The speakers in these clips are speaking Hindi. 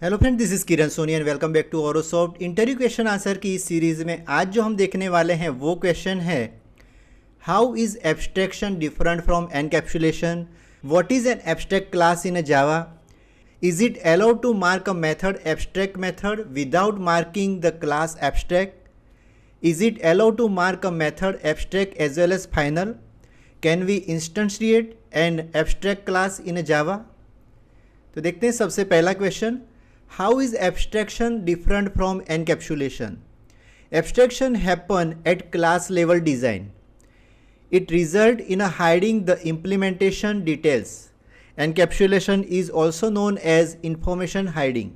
Hello friend, this is Kiran Soni and welcome back to Orosoft. Interview question answer की इस सीरीज में आज जो हम देखने वाले हैं वो क्वेश्चन है, how is abstraction different from encapsulation, what is an abstract class in a Java, is it allowed to mark a method abstract method without marking the class abstract, is it allowed to mark a method abstract as well as final, can we instantiate an abstract class in a Java. तो देखते हैं सबसे पहला question, how is abstraction different from encapsulation? Abstraction happen at class level design. It result in a hiding the implementation details. Encapsulation is also known as information hiding.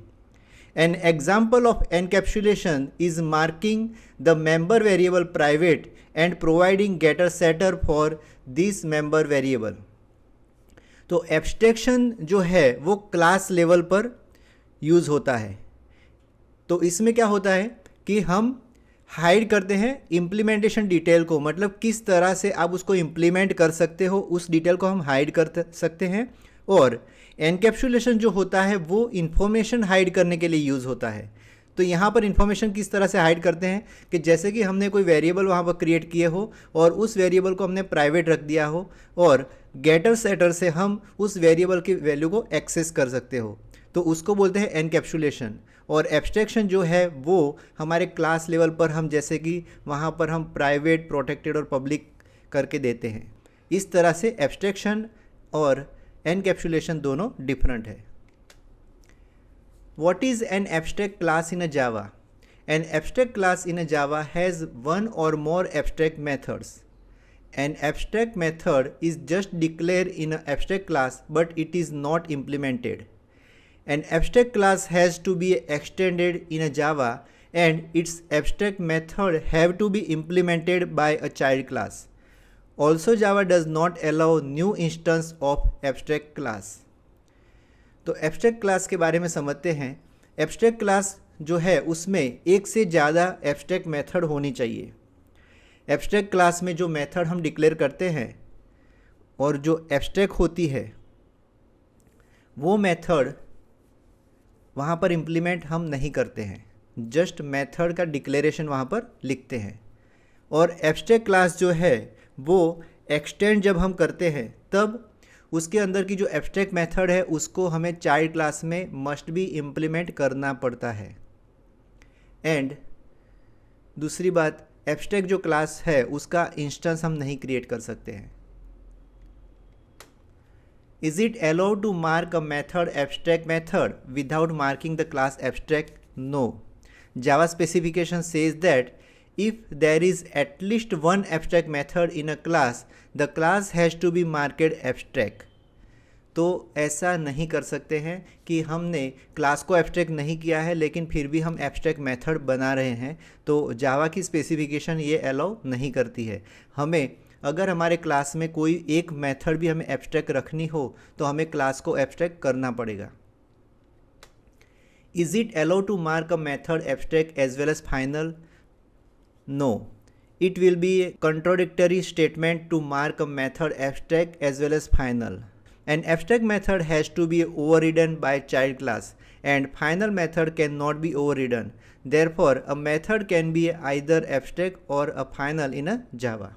An example of encapsulation is marking the member variable private and providing getter setter for this member variable. तो एब्स्ट्रैक्शन जो है वो क्लास लेवल पर यूज़ होता है। तो इसमें क्या होता है कि हम हाइड करते हैं इम्प्लीमेंटेशन डिटेल को, मतलब किस तरह से आप उसको इम्प्लीमेंट कर सकते हो उस डिटेल को हम हाइड कर सकते हैं। और एनकैप्सुलेशन जो होता है वो इन्फॉर्मेशन हाइड करने के लिए यूज़ होता है। तो यहाँ पर इन्फॉर्मेशन किस तरह से हाइड करते हैं कि जैसे कि हमने कोई वेरिएबल वहाँ पर क्रिएट किए हो और उस वेरिएबल को हमने प्राइवेट रख दिया हो और गेटर सेटर से हम उस वेरिएबल की वैल्यू को एक्सेस कर सकते हो, तो उसको बोलते हैं एनकैप्सुलेशन। और एब्स्ट्रैक्शन जो है वो हमारे क्लास लेवल पर हम जैसे कि वहाँ पर हम प्राइवेट, प्रोटेक्टेड और पब्लिक करके देते हैं। इस तरह से एब्स्ट्रैक्शन और एनकैप्सुलेशन दोनों डिफरेंट है। What is an abstract class in a Java? An abstract class in a Java has one or more abstract methods. An abstract method is just declared in an abstract class, but it is not implemented. An abstract class has to be extended in a Java, and its abstract method have to be implemented by a child class. Also, Java does not allow new instance of abstract class. तो एब्स्ट्रैक्ट क्लास के बारे में समझते हैं। एब्स्ट्रैक्ट क्लास जो है उसमें एक से ज़्यादा एब्स्ट्रैक्ट मेथड होनी चाहिए। एब्स्ट्रैक्ट क्लास में जो मेथड हम डिक्लेयर करते हैं और जो एब्स्ट्रैक्ट होती है वो मेथड वहाँ पर इम्प्लीमेंट हम नहीं करते हैं, जस्ट मेथड का डिक्लेरेशन वहाँ पर लिखते हैं। और एब्स्ट्रैक्ट क्लास जो है वो एक्सटेंड जब हम करते हैं तब उसके अंदर की जो एब्स्ट्रैक्ट मेथड है उसको हमें चाइल्ड क्लास में मस्ट भी इम्प्लीमेंट करना पड़ता है। एंड दूसरी बात, एब्स्ट्रैक्ट जो क्लास है उसका इंस्टेंस हम नहीं क्रिएट कर सकते हैं। Is it allowed to mark a method abstract method without marking the class abstract? No. Java specification says that if there is at least one abstract method in a class, the class has to be marked abstract. तो ऐसा नहीं कर सकते हैं कि हमने क्लास को एब्स्ट्रैक्ट नहीं किया है लेकिन फिर भी हम एब्स्ट्रैक्ट मेथड बना रहे हैं, तो जावा की स्पेसिफिकेशन ये अलाउ नहीं करती है। हमें अगर हमारे क्लास में कोई एक मेथड भी हमें एब्स्ट्रैक्ट रखनी हो तो हमें क्लास को एब्स्ट्रैक्ट करना पड़ेगा। Is it allowed to mark a method abstract as well as final? No, it will be a contradictory statement to mark a method abstract as well as final. An abstract method has to be overridden by child class and final method cannot be overridden. Therefore, a method can be either abstract or a final in a Java.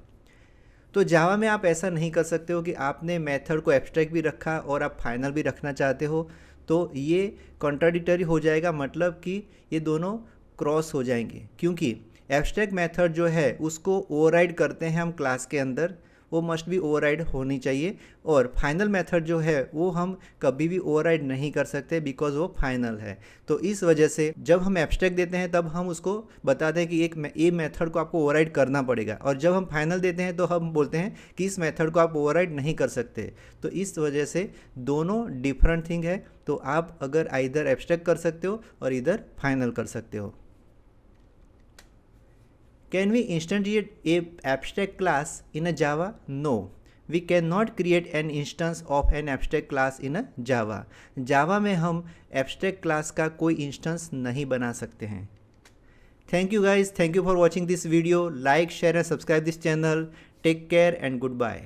तो जावा में आप ऐसा नहीं कर सकते हो कि आपने मेथड को एब्स्ट्रैक्ट भी रखा और आप फाइनल भी रखना चाहते हो, तो ये कॉन्ट्राडिक्टरी हो जाएगा, मतलब कि ये दोनों क्रॉस हो जाएंगे। क्योंकि एब्स्ट्रैक्ट मेथड जो है उसको ओवरराइड करते हैं हम क्लास के अंदर, वो मस्ट भी ओवरराइड होनी चाहिए। और फाइनल मेथड जो है वो हम कभी भी ओवरराइड नहीं कर सकते बिकॉज वो फाइनल है। तो इस वजह से जब हम एब्स्ट्रैक्ट देते हैं तब हम उसको बताते हैं कि एक ये मेथड को आपको ओवरराइड करना पड़ेगा, और जब हम फाइनल देते हैं तो हम बोलते हैं कि इस मेथड को आप ओवरराइड नहीं कर सकते। तो इस वजह से दोनों डिफरेंट थिंग है। तो आप अगर इधर एब्स्ट्रैक्ट कर सकते हो और इधर फाइनल कर सकते हो। Can we instantiate a abstract class in a Java? No. We cannot create an instance of an abstract class in a Java. Java में हम abstract class का कोई instance नहीं बना सकते हैं। Thank you guys. Thank you for watching this video. Like, share and subscribe this channel. Take care and goodbye.